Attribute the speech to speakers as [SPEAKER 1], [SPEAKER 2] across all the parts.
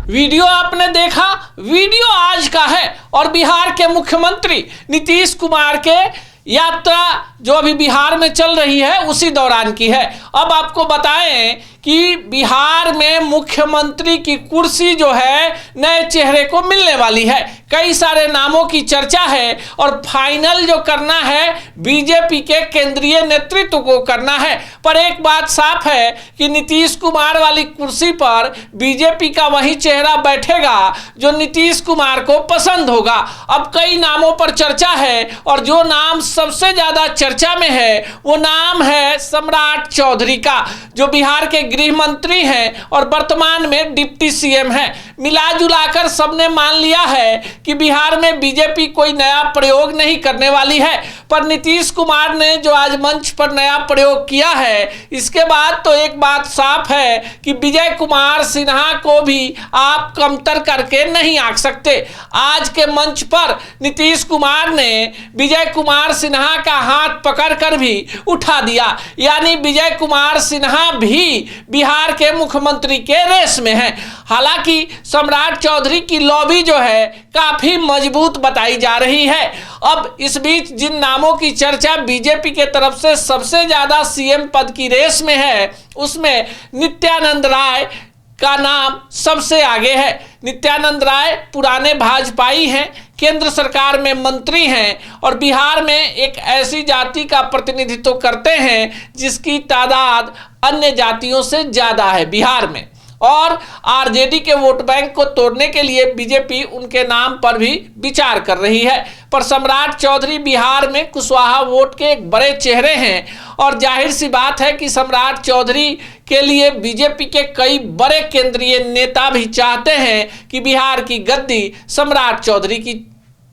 [SPEAKER 1] Video आपने देखा, video आज का है और बिहार के मुख्यमंत्री नीतीश कुमार के यात्रा जो अभी बिहार में चल रही है उसी दौरान की है। अब आपको बताएं कि बिहार में मुख्यमंत्री की कुर्सी जो है नए चेहरे को मिलने वाली है। कई सारे नामों की चर्चा है और फाइनल जो करना है बीजेपी के केंद्रीय नेतृत्व को करना है। पर एक बात साफ है कि नीतीश कुमार वाली कुर्सी पर बीजेपी का वही चेहरा बैठेगा जो नीतीश कुमार को पसंद होगा। अब कई नामों पर चर्चा है और जो नाम सबसे ज्यादा चर्चा में है वो नाम है सम्राट चौधरी का, जो बिहार के गृह मंत्री हैं और वर्तमान में डिप्टी सीएम हैं। मिला जुलाकर सबने मान लिया है कि बिहार में बीजेपी कोई नया प्रयोग नहीं करने वाली है। पर नीतीश कुमार ने जो आज मंच पर नया प्रयोग किया है, इसके बाद तो एक बात साफ है कि विजय कुमार सिन्हा को भी आप कमतर करके नहीं आंक सकते। आज के मंच पर नीतीश कुमार ने विजय कुमार सिन्हा का हाथ पकड़कर भी उठा दिया, यानी विजय कुमार सिन्हा भी बिहार के मुख्यमंत्री के रेस में हैं। हालांकि सम्राट चौधरी की लॉबी जो है काफी मजबूत बताई जा रही है। अब इस बीच जिन नामों की चर्चा बीजेपी के तरफ से सबसे ज्यादा सीएम पद की रेस में है उसमें नित्यानंद राय का नाम सबसे आगे है। नित्यानंद राय पुराने भाजपाई हैं, केंद्र सरकार में मंत्री हैं और बिहार में एक ऐसी जाति का प्रतिनिधित्व करते हैं जिसकी तादाद अन्य जातियों से ज़्यादा है बिहार में। और आरजेडी के वोट बैंक को तोड़ने के लिए बीजेपी उनके नाम पर भी विचार कर रही है। पर सम्राट चौधरी बिहार में कुशवाहा वोट के एक बड़े चेहरे हैं और जाहिर सी बात है कि सम्राट चौधरी के लिए बीजेपी के कई बड़े केंद्रीय नेता भी चाहते हैं कि बिहार की गद्दी सम्राट चौधरी की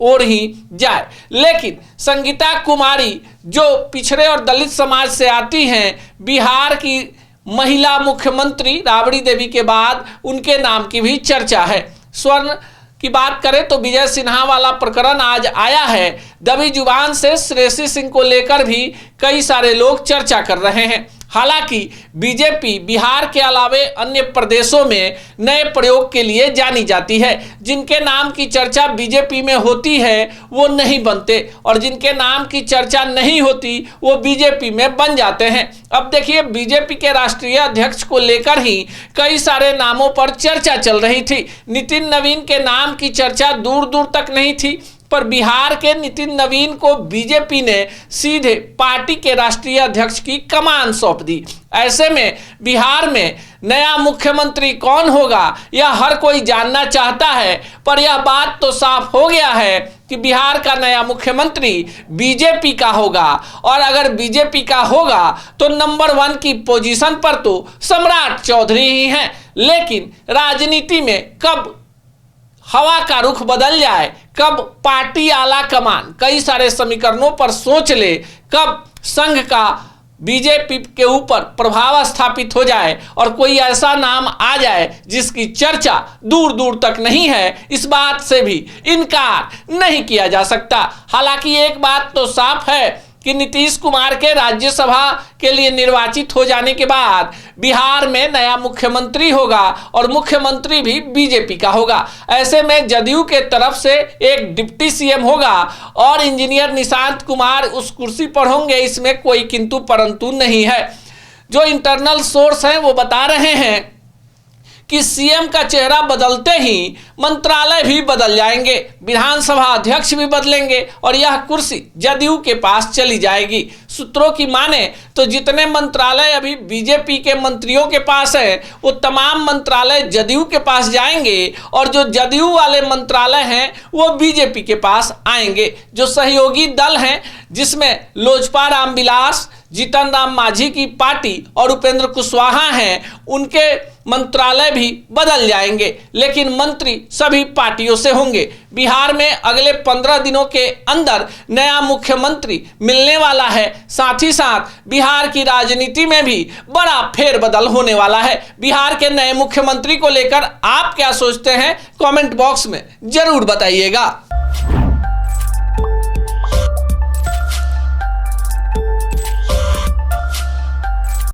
[SPEAKER 1] ओर ही जाए। लेकिन संगीता कुमारी जो पिछड़े और दलित समाज से आती हैं, बिहार की महिला मुख्यमंत्री राबड़ी देवी के बाद उनके नाम की भी चर्चा है। स्वर्ण की बात करें तो विजय सिन्हा वाला प्रकरण आज आया है। दबी जुबान से श्रेयसी सिंह को लेकर भी कई सारे लोग चर्चा कर रहे हैं। हालांकि बीजेपी बिहार के अलावे अन्य प्रदेशों में नए प्रयोग के लिए जानी जाती है। जिनके नाम की चर्चा बीजेपी में होती है वो नहीं बनते और जिनके नाम की चर्चा नहीं होती वो बीजेपी में बन जाते हैं। अब देखिए, बीजेपी के राष्ट्रीय अध्यक्ष को लेकर ही कई सारे नामों पर चर्चा चल रही थी। नितिन नवीन के नाम की चर्चा दूर दूर तक नहीं थी, पर बिहार के नितिन नवीन को बीजेपी ने सीधे पार्टी के राष्ट्रीय अध्यक्ष की कमान सौंप दी। ऐसे में बिहार में नया मुख्यमंत्री कौन होगा यह हर कोई जानना चाहता है। पर यह बात तो साफ हो गया है कि बिहार का नया मुख्यमंत्री बीजेपी का होगा और अगर बीजेपी का होगा तो नंबर 1 की पोजीशन पर तो सम्राट चौधरी ही हैं। लेकिन राजनीति में कब हवा का रुख बदल जाए, कब पार्टी आला कमान कई सारे समीकरणों पर सोच ले, कब संघ का बीजेपी के ऊपर प्रभाव स्थापित हो जाए और कोई ऐसा नाम आ जाए जिसकी चर्चा दूर दूर तक नहीं है, इस बात से भी इनकार नहीं किया जा सकता। हालांकि एक बात तो साफ है कि नीतीश कुमार के राज्यसभा के लिए निर्वाचित हो जाने के बाद बिहार में नया मुख्यमंत्री होगा और मुख्यमंत्री भी बीजेपी का होगा। ऐसे में जदयू के तरफ से एक डिप्टी सीएम होगा और इंजीनियर निशांत कुमार उस कुर्सी पर होंगे, इसमें कोई किंतु परंतु नहीं है। जो इंटरनल सोर्स हैं वो बता रहे हैं कि सीएम का चेहरा बदलते ही मंत्रालय भी बदल जाएंगे, विधानसभा अध्यक्ष भी बदलेंगे और यह कुर्सी जदयू के पास चली जाएगी। सूत्रों की माने तो जितने मंत्रालय अभी बीजेपी के मंत्रियों के पास है वो तमाम मंत्रालय जदयू के पास जाएंगे और जो जदयू वाले मंत्रालय हैं वो बीजेपी के पास आएंगे। जो सहयोगी दल हैं जिसमें लोजपा रामविलास, जीतन राम मांझी की पार्टी और उपेंद्र कुशवाहा हैं, उनके मंत्रालय भी बदल जाएंगे, लेकिन मंत्री सभी पार्टियों से होंगे। बिहार में अगले 15 दिनों के अंदर नया मुख्यमंत्री मिलने वाला है। साथ ही साथ बिहार की राजनीति में भी बड़ा फेरबदल होने वाला है। बिहार के नए मुख्यमंत्री को लेकर आप क्या सोचते हैं, कमेंट बॉक्स में जरूर बताइएगा।